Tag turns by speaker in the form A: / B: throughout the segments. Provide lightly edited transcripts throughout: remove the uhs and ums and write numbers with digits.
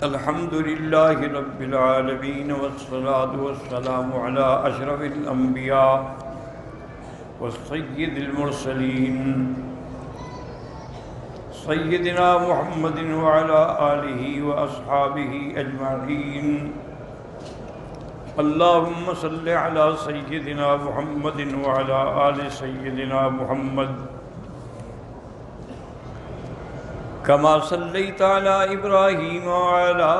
A: الحمد لله رب العالمين والصلاة والسلام على أشرف الأنبياء والسيد المرسلين سيدنا محمد وعلى آله وأصحابه أجمعين. اللهم صل على سيدنا محمد وعلى آل سيدنا محمد كما صليت على إبراهيم وعلى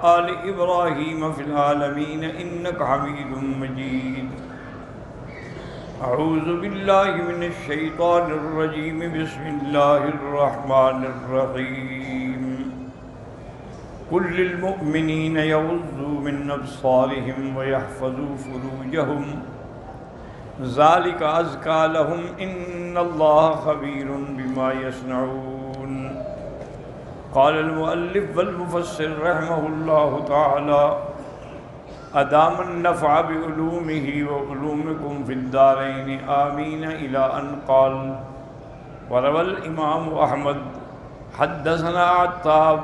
A: آل إبراهيم في العالمين إنك حميد مجيد. أعوذ بالله من الشيطان الرجيم. بسم الله الرحمن الرحيم. قل للمؤمنين يغضوا من أبصارهم ويحفظوا فروجهم ذلك أزكى لهم إن الله خبير بما يصنعون. قال المؤلف والمفسر رحمه الله تعالى: أدام النفع بعلومه وعلومكم في الدارين آمين إلى أن قال. وروى الإمام أحمد حدثنا عتاب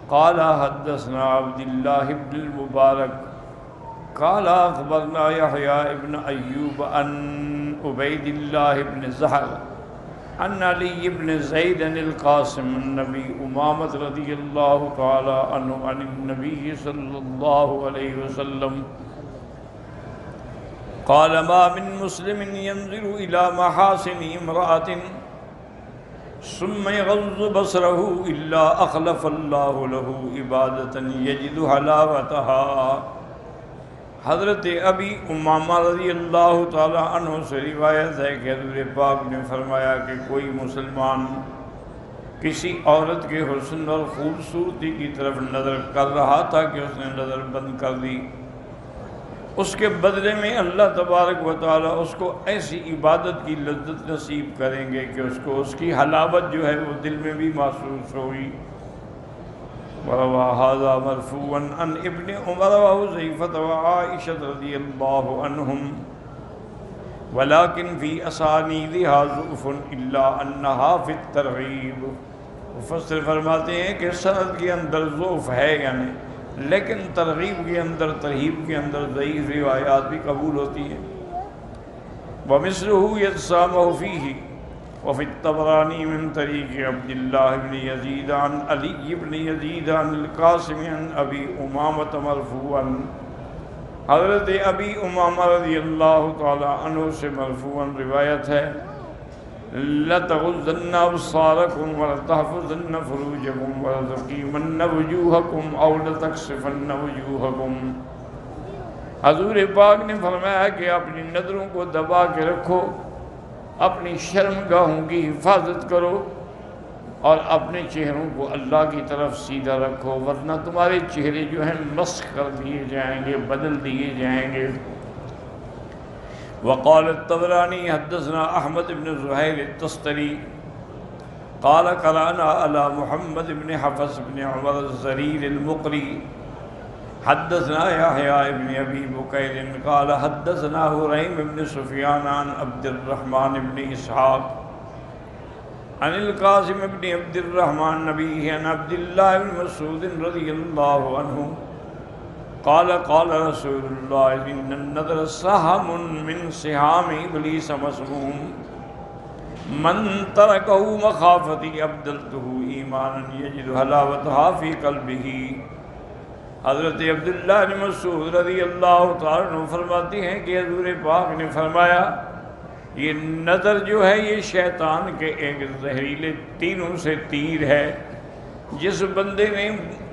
A: قال حدثنا عبد الله بن المبارك قال أخبرنا يحيى بن أيوب عن عبيد الله بن زهر عن علي بن زيد القاسم النبي أمامة رضي الله تعالى عنه عن النبي صلى الله عليه وسلم قال: ما من مسلم ينظر إلى محاسن امرأة ثم يغض بصره إلا أخلف الله له عبادة يجد حلاوتها. حضرت ابی امامہ رضی اللہ تعالیٰ عنہ سے روایت ہے کہ حضور پاک نے فرمایا کہ کوئی مسلمان کسی عورت کے حسن اور خوبصورتی کی طرف نظر کر رہا تھا کہ اس نے نظر بند کر دی، اس کے بدلے میں اللہ تبارک و تعالیٰ اس کو ایسی عبادت کی لذت نصیب کریں گے کہ اس کو اس کی حلاوت جو ہے وہ دل میں بھی محسوس ہوئی. وروى هذا مرفوعا عن ابن عمر وحذيفة وعائشة رضي الله عنهم ولكن في أسانيدها ضعف إلا أنها في الترغيب. مفسر فرماتے ہیں کہ سند کے اندر ضعف ہے یعنی، لیکن ترغیب کے اندر، ترہیب کے اندر ضعیف روایات بھی قبول ہوتی ہیں. ومثله يتسامح فيه وفي الطبراني من طريق عبد الله بن يزيد عن علي بن يزيد عن القاسم عن أبي أمامة مرفوعا. حضرت ابی امامہ رضی اللہ تعالی عنہ سے مرفوعا روایت ہے: لَتَغُضَّنَّ أَبْصَارَكُمْ وَلَتَحْفَظُنَّ فُرُوجَكُمْ وَلَتُقِيمَنَّ وُجُوهَكُمْ أَوْ لَتَكْشِفَنَّ وُجُوهَكُمْ. حضور پاک نے فرمایا کہ اپنی نظروں کو دبا کے رکھو، اپنی شرمگاہوں کی حفاظت کرو اور اپنے چہروں کو اللہ کی طرف سیدھا رکھو، ورنہ تمہارے چہرے جو ہیں مسخ کر دیے جائیں گے، بدل دیے جائیں گے. وقال الطبرانی حدثنا احمد بن زہیر التستری قال قرأنا على محمد بن حفص بن عمر الزریر المقری حدثنا يحيى بن أبي بكير قال حدثنا هريم بن سفيان عن عبد الرحمن بن إسحاق عن القاسم بن عبد الرحمن نبيه عن عبد الله بن مسعود رضي الله عنه قال قال رسول الله: إن النظر سهم من سهام إبليس مسموم من تركه مخافتي أبدلته إيمانا يجد حلاوتها في قلبه. حضرت عبداللہ بن مسعود رضی اللہ تعالیٰ عنہ فرماتے ہیں کہ حضور پاک نے فرمایا یہ نظر جو ہے یہ شیطان کے ایک زہریلے تینوں سے تیر ہے. جس بندے نے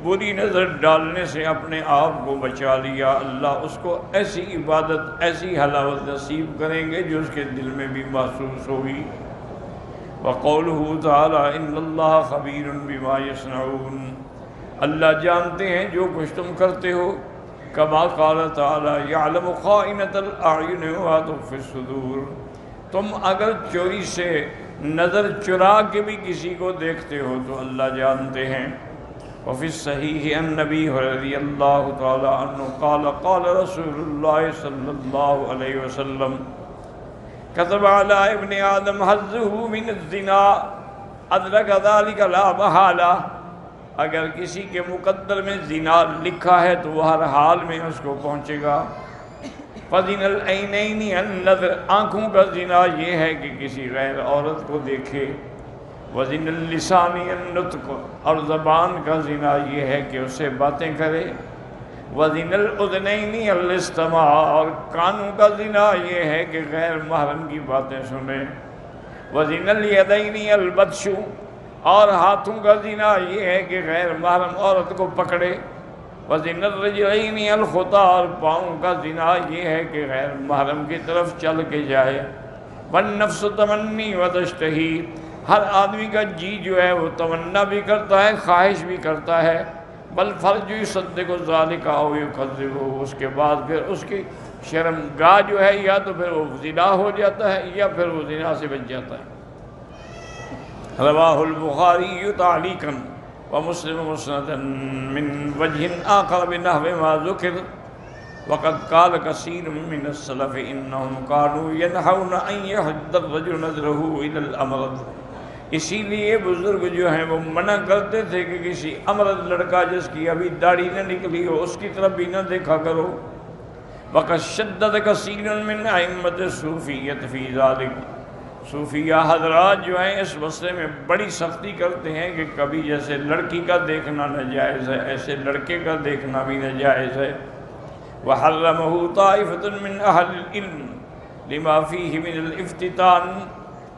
A: بری نظر ڈالنے سے اپنے آپ کو بچا لیا، اللہ اس کو ایسی عبادت، ایسی حلاوت نصیب کریں گے جو اس کے دل میں بھی محسوس ہوگی. وقولہ تعالیٰ: ان اللہ خبیر بما یصنعون. اللہ جانتے ہیں جو کچھ تم کرتے ہو. کما قال تعالی: یعلم خائنۃ الاعین وما تخفی الصدور. تم اگر چوری سے نظر چرا کے بھی کسی کو دیکھتے ہو تو اللہ جانتے ہیں. وفی الصحیح عن نبی رضی اللہ تعالی عنہ قال قال رسول اللہ صلی اللہ علیہ وسلم: كتب على ابن آدم حظه من الزنا أدرك ذلك لا محالة اگر کسی کے مقدر میں زنا لکھا ہے تو وہ ہر حال میں اس کو پہنچے گا۔ فَزِنَ الْعَيْنَيْنِ النَّظْرُ، آنکھوں کا زنا یہ ہے کہ کسی غیر عورت کو دیکھے۔ وَزِنَ اللِّسَانِ النُّطْقُ، اور زبان کا زنا یہ ہے کہ اسے باتیں کرے۔ وَزِنَ الْأُذْنَيْنِ الْإِسْتِمَاعُ، اور کانوں کا زنا یہ ہے کہ غیر محرم کی باتیں سنیں۔ وَزِنَ الْيَدَيْنِ الْبَطْشُ، اور ہاتھوں کا زنا یہ ہے کہ غیر محرم عورت کو پکڑے۔ وَزِنَ الرِّجْلَيْنِ الْخُطَىٰ، اور پاؤں کا زنا یہ ہے کہ غیر محرم کی طرف چل کے جائے۔ وَالنَّفْسُ تَمَنِّي وَتَشْتَهِي، ہر آدمی کا جی جو ہے وہ تمنا بھی کرتا ہے، خواہش بھی کرتا ہے۔ بَالْفَرْجُ يُصَدِّقُ ذَلِكَ أَوْ يُكَذِّبُهُ، اس کے بعد پھر اس کی شرمگاہ جو ہے یا تو پھر وہ زنا ہو جاتا ہے یا پھر وہ زنا سے بچ جاتا ہے۔ رواہ البخاری تعلیقا ومسلم مسندا من وجہ آخر بنحو ما ذکر، وقد قال کثیر من السلف انہم كانوا ينہون ان يحد الرجل نظرہ الى الامرد، اسی لیے بزرگ جو ہیں وہ منع کرتے تھے کہ کسی امرد لڑکا جس کی ابھی داڑھی نہ نکلی ہو اس کی طرف بھی نہ دیکھا کرو۔ وقد شدد کثیر من ائمۃ الصوفیۃ فی ذلک، صوفیہ حضرات جو ہیں اس مسئلے میں بڑی سختی کرتے ہیں کہ کبھی جیسے لڑکی کا دیکھنا ناجائز ہے ایسے لڑکے کا دیکھنا بھی ناجائز ہے۔ وحرمہ طائفۃ من اہل العلم لما فیہ من الافتتان،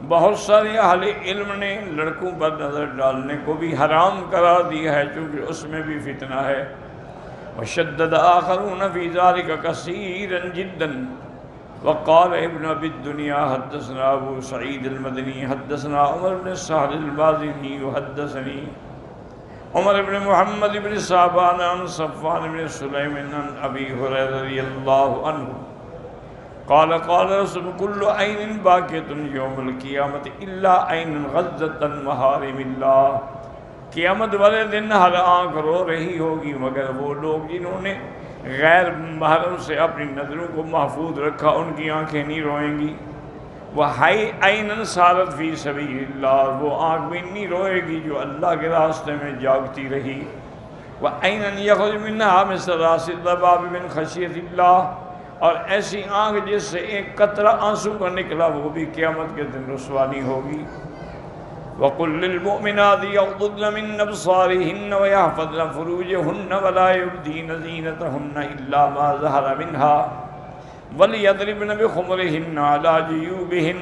A: بہت سارے اہل علم نے لڑکوں پر نظر ڈالنے کو بھی حرام قرار دیا ہے چونکہ اس میں بھی فتنہ ہے۔ وشدد آخرون فی ذلک کثیرا جدا، وقال ابن ابی الدنیا حدثنا ابو سعید المدنی حدثنا عمر بن سہل البازنی حدثنی عمر بن محمد بن صابان عن صفوان بن سلیم عن ابی ہریرہ رضی اللہ عنہ قال قال رسول كل عین باقیۃ یوم القیامت الا عین غضت عن محارم اللہ، قیامت والے دن ہر آنکھ رو رہی ہوگی مگر وہ لوگ جنہوں نے غیر محرم سے اپنی نظروں کو محفوظ رکھا ان کی آنکھیں نہیں روئیں گی۔ وَحَيْ عَيْنًا سَارَتْ فِي سَبِيلِ اللَّهِ، وہ آنکھ بھی نہیں روئے گی جو اللہ کے راستے میں جاگتی رہی۔ وَعَيْنًا يَخْرُجُ مِنْهَا مِثْلُ رَأْسِ الضَّبَابِ مِنْ خَشْيَةِ اللَّهِ، اور ایسی آنکھ جس سے ایک قطرہ آنسو کا نکلا وہ بھی قیامت کے دن رسوا نہیں ہوگی۔ وَقُلْ لِلْمُؤْمِنَاتِ يَغْضُضْنَ مِنْ أَبْصَارِهِنَّ وَيَحْفَظْنَ فُرُوجَهُنَّ وَلَا يُبْدِينَ زِينَتَهُنَّ إِلَّا مَا ظَهَرَ مِنْهَا وَلْيَضْرِبْنَ بِخُمُرِهِنَّ عَلَى جُيُوبِهِنَّ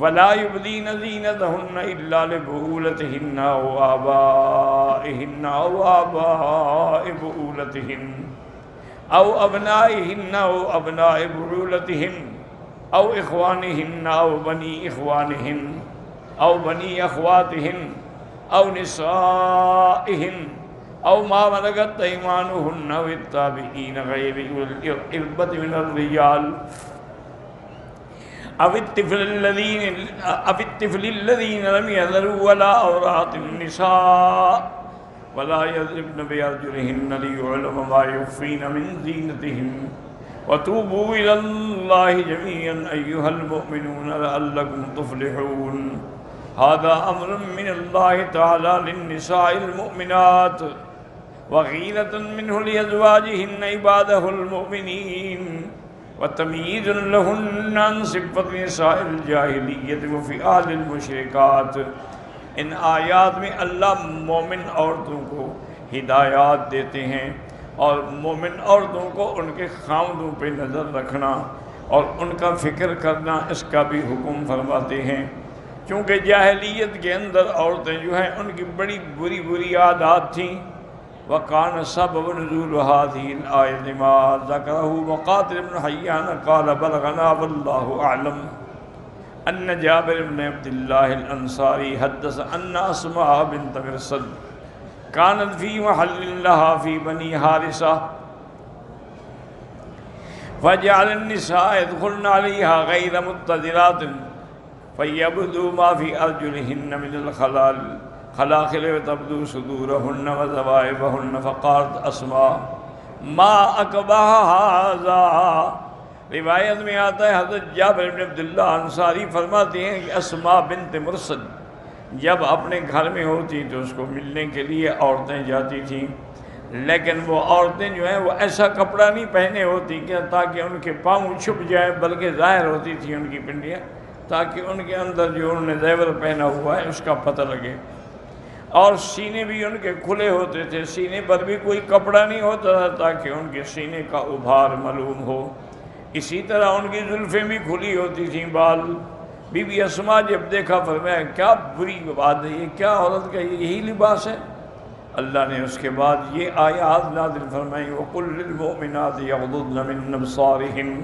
A: وَلَا يُبْدِينَ زِينَتَهُنَّ إِلَّا لِبُعُولَتِهِنَّ أَوْ آبَائِهِنَّ أَوْ آبَاءِ بُعُولَتِهِنَّ أَوْ أَبْنَائِهِنَّ أَوْ أَبْنَاءِ بُعُولَتِهِنَّ أَوْ إِخْوَانِهِنَّ أَوْ بَنِي إِخْوَانِهِنَّ أو بني أخواتهن أو نسائهن أو ما ملكت أيمانهن أو التابعين غير أولي الإربة من الرجال أو الطفل الذين لم يظهروا ولا عورات النساء ولا يضربن بأرجلهن ليعلم ما يخفين من زينتهن وتوبوا إلى الله جميعا أيها المؤمنون لعلكم تفلحون۔ هذا أمر من الله تعالى للنساء المؤمنات وغيرة منه لأزواجهن عباده المؤمنين وتمييز لهن عن صفة نساء الجاهلية وفعال المشركات۔ ان آیات میں اللہ مومن عورتوں کو ہدایات دیتے ہیں اور مومن عورتوں کو ان کے خاوندوں پہ نظر رکھنا اور ان کا فکر کرنا اس کا بھی حکم فرماتے ہیں، چونکہ جاہلیت کے اندر عورتیں جو ہیں ان کی بڑی بری بری عادات تھیں۔ وَقَانَ سَبَبُ نُزُولُ هَذِهِ الْآيَةِ مَا ذَكَرَهُ مُقَاتِلُ بْنُ حَيَّانَ قَالَ بَلَغَنَا وَاللَّهُ أَعْلَمُ أَنَّ جابر بن عبد الله الأنصاري حدث أن أسماء بنت مرصد كانت في محل لها في بني حارثة فجعل النساء يدخلن عليها غير متذرات فيبدو ما في أرجلهن من الخلاخل وتبدو صدورهن وذوائبهن فقالت أسماء ما أقبح هذا۔ روایت میں آتا ہے حضرت جابر بن عبداللہ انصاری فرماتے ہیں کہ اسماء بنت مرصد جب اپنے گھر میں ہوتی تو اس کو ملنے کے لیے عورتیں جاتی تھیں، لیکن وہ عورتیں جو ہیں وہ ایسا کپڑا نہیں پہنے ہوتی کہ تاکہ ان کے پاؤں چھپ جائیں، بلکہ ظاہر ہوتی تھی ان کی پنڈلیاں، تاکہ ان کے اندر جو انہوں نے زیور پہنا ہوا ہے اس کا پتہ لگے۔ اور سینے بھی ان کے کھلے ہوتے تھے، سینے پر بھی کوئی کپڑا نہیں ہوتا تھا تاکہ ان کے سینے کا ابھار معلوم ہو۔ اسی طرح ان کی زلفیں بھی کھلی ہوتی تھیں، بال۔ بی بی اسماء جب دیکھا فرمایا کیا بری بات ہے، یہ کیا عورت کا یہی لباس ہے؟ اللہ نے اس کے بعد یہ آیات نازل فرمائی وَقُلْ لِلْمُؤْمِنَاتِ يَغْضُضْنَ مِنْ أَبْصَارِهِنَّ،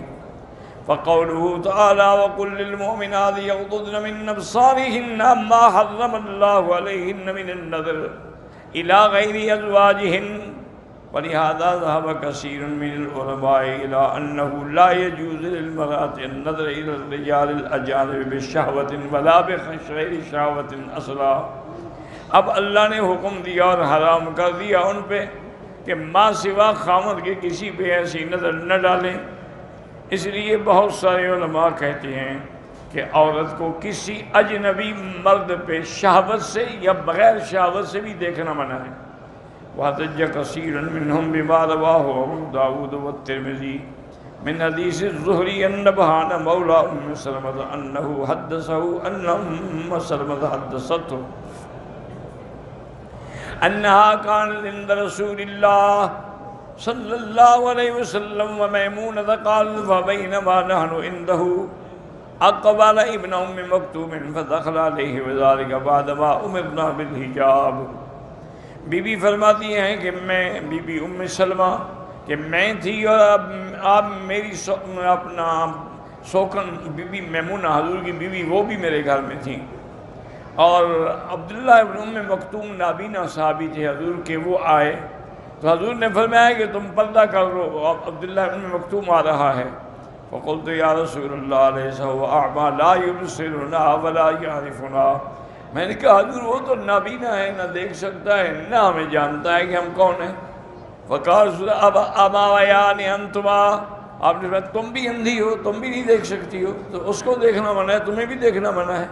A: فقوله تعالى وَقُلْ لِلْمُؤْمِنَاتِ يَغْضُضْنَ مِنْ أَبْصَارِهِنَّ مَا حَرَّمَ اللَّهُ عَلَيْهِنَّ مِنَ النَّظْرِ إِلَى غَيْرِ أَزْوَاجِهِنَّ۔ ولهذا ذهب كثير من العلماء إلى أنه لا يجوز للمرأة النظر إلى الرجال الأجانب بشهوة ولا بغير شهوة أصلا۔ اب اللہ نے حکم دیا اور حرام کر دیا ان پہ کہ ماں سوا خامد کے کسی پہ ایسی نظر نہ ڈالیں۔ اس لیے بہت سارے علماء کہتے ہیں کہ عورت کو کسی اجنبی مرد پہ شہوت سے یا بغیر شہوت سے بھی دیکھنا منع ہے۔ واحتج كثير منهم بما رواه أبو داود والترمذي من حديث الزهري النبهان مولى أم سلمة أنه حدثه أن أم سلمة حدثته أنها كانت عند رسول الله صلى الله عليه وسلم وميمونة قالت فبينما نحن عنده أقبل ابن أم مكتوم فدخل عليه وذلك بعدما أمرنا بالحجاب۔ بی بی فرماتی ہیں کہ میں بی بی ام سلمہ کہ میں تھی اور اب میری اپنا سوکن بی بی میمونہ حضور کی بیوی وہ بھی میرے گھر میں تھیں، اور عبداللہ ابن ام مکتوم نابینا صحابی تھے حضور کے، وہ آئے تو حضور نے فرمایا کہ تم پردہ کر لو، عبداللہ ابن مکتوم آ رہا ہے۔ فقلت یا رسول اللہ لیس هو اعمی لا یبصرنا ولا یعرفنا، میں نے کہا حضور وہ تو نابینا ہے، نہ دیکھ سکتا ہے نہ ہمیں جانتا ہے کہ ہم کون ہیں۔ فقال اب اما ویان انتما، آپ نے فرمایا تم بھی اندھی ہو، تم بھی نہیں دیکھ سکتی ہو، تو اس کو دیکھنا منع ہے، تمہیں بھی دیکھنا منع ہے۔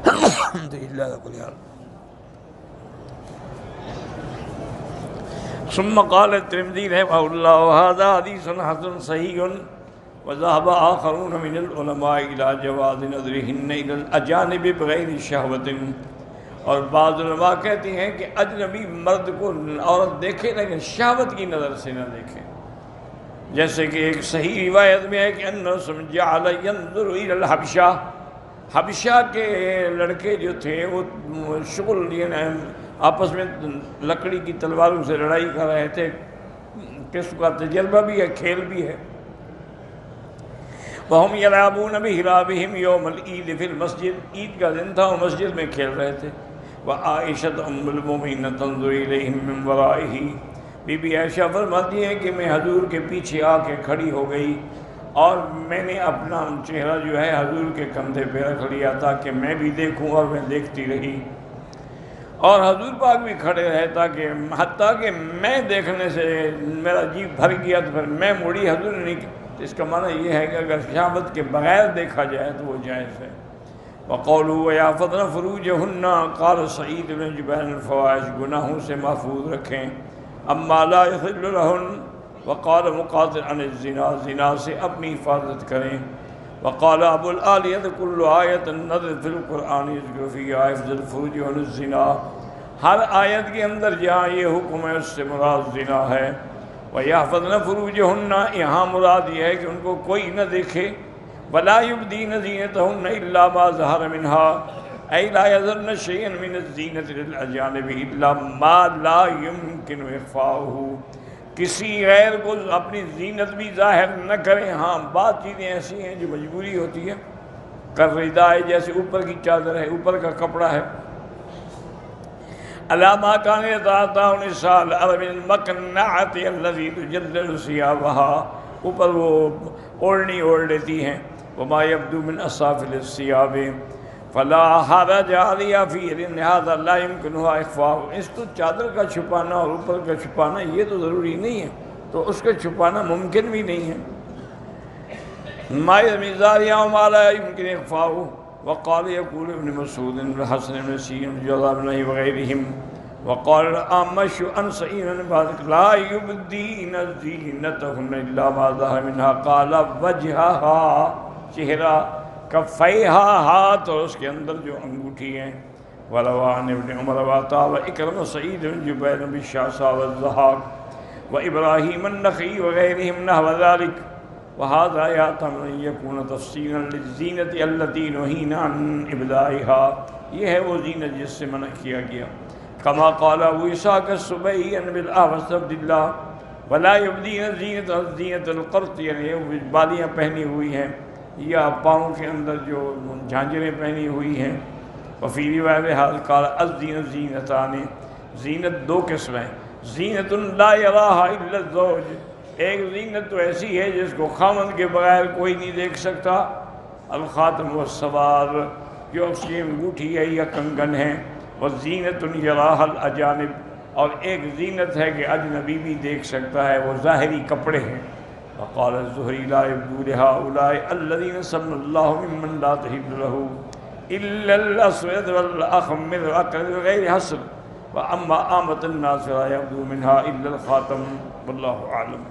A: الحمدللہ رب العالمین۔ ثم قال الترمذي رحمه الله وهذا حديث حسن صحيح وذهب آخرون من العلماء إلى جواز نظرهن إلى الأجانب بغير شهوة، اور بعض علماء کہتے ہیں کہ اجنبی مرد کو عورت دیکھے لیکن شہوت کی نظر سے نہ دیکھے، جیسے کہ ایک صحیح روایت میں ہے کہ انہ جعل ينظر إلى الحبشہ، حبشہ کے لڑکے جو تھے وہ شغل یعنی آپس میں لکڑی کی تلواروں سے لڑائی کر رہے تھے، کس کا تجربہ بھی ہے، کھیل بھی ہے۔ وَهُمْ يَلْعَبُونَ بِحِرَابِهِمْ يَوْمَ الْعِيدِ فِي الْمَسْجِدِ، عید کا دن تھا وہ مسجد میں کھیل رہے تھے۔ وَعَائِشَةُ أُمُّ الْمُؤْمِنِينَ تَنظُرُ إِلَيْهِمْ مِنْ وَرَائِهِ، بی بی عائشہ فرماتی ہیں کہ میں حضور کے پیچھے آ کے کھڑی ہو گئی اور میں نے اپنا چہرہ جو ہے حضور کے کندھے پہ رکھ لیا تاکہ میں بھی دیکھوں، اور میں دیکھتی رہی، اور حضور پاک بھی کھڑے رہے تاکہ حتیٰ کہ میں دیکھنے سے میرا جی بھر گیا تو پھر میں مڑی، حضور نے نہیں۔ اس کا معنی یہ ہے کہ اگر شہوت کے بغیر دیکھا جائے تو وہ جائز ہے۔ وَقَوْلُوا وَيَحْفَظْنَ فُرُوجَهُنَّ قال سعید بن جبیر الفواحش، گناہوں سے محفوظ رکھیں، اما لا يحل لهن، وقال مقاتل عن الزنا، زنا سے اپنی حفاظت کریں۔ وقال ابو العالیہ کل آیت النظر فی القرآن یذکر فیہا حفظ الفروج عن الزنا، ہر آیت کے اندر جہاں یہ حکم ہے اس سے مراد زنا ہے۔ وَيَحْفَظْنَ فُرُوجَهُنَّ، یہاں مراد یہ ہے کہ ان کو کوئی نہ دیکھے۔ وَلَا يُبْدِينَ زِينَتَهُنَّ إِلَّا مَا ظَهَرَ مِنْهَا، أي لا يظهرن شيئا من الزينة للأجانب إلا ما لا يمكن إخفاؤه، کسی غیر کو اپنی زینت بھی ظاہر نہ کریں۔ ہاں بعض چیزیں ایسی ہیں جو مجبوری ہوتی ہے، کردائے جیسے اوپر کی چادر ہے، اوپر کا کپڑا ہے۔ علامہ کان یتعاطی النساء العرب المقنعۃ الذی تجلل ثیابها، اوپر وہ اوڑھنی اوڑھ لیتی ہیں۔ وما یبدو من اسافل الثیاب فلا حرج علی فی لہذا لا یمکنها اخفاء، اس تو چادر کا چھپانا اور اوپر کا چھپانا یہ تو ضروری نہیں ہے، تو اس کا چھپانا ممکن بھی نہیں ہے۔ ما المزار وما لا يمكن إخفاؤه. وقال يقول ابن مسعود الحسن بن سيرين جزاه الله وغيرهم. وقال الأعمش عن سعيد بن مالك لا يبدين زينتهن إلا ما ظهر منها. قال وجهها چہرہ، کفیہا ہاتھ اور اس کے اندر جو انگوٹھی ہیں. وروان ابن عمر وعطاء وإكرمة سعيد بن جبير بالشعثاء والضحاك وإبراهيم النخعي وغيرهم نحو ذلك. وهذا يحتمل أن يكون تفسيرا للزينة التي نهينا عن إبدائها. یہ ہے وہ زینت جس سے منع کیا گیا. كما قال ابو اسحاق السبيعي عن بالأحوص عبد الله ولا يبدين زينة القرط، یعنی وہ بالیاں پہنی ہوئی ہیں یا پاؤں کے اندر جو جھانجریں پہنی ہوئی ہیں. وفی روایت حال قال الزینت زینتان، زینت دو قسم ہیں. زینت لا یراہا الا الزوج، ایک زینت تو ایسی ہے جس کو خاوند کے بغیر کوئی نہیں دیکھ سکتا. الخاتم والسوار، جو اس کی انگوٹھی ہے یا کنگن ہے. وزینت یراہا الاجانب، اور ایک زینت ہے کہ اجنبی بھی دیکھ سکتا ہے، وہ ظاہری کپڑے ہیں. وقال الزہری لا يبدو لهؤلاء الذين سمى الله ممن لا تحل له إلا الأسود والأخمر والأقرب غير حصر. وأما عامة الناس لا يبدو منها إلا الخاتم. والله أعلم.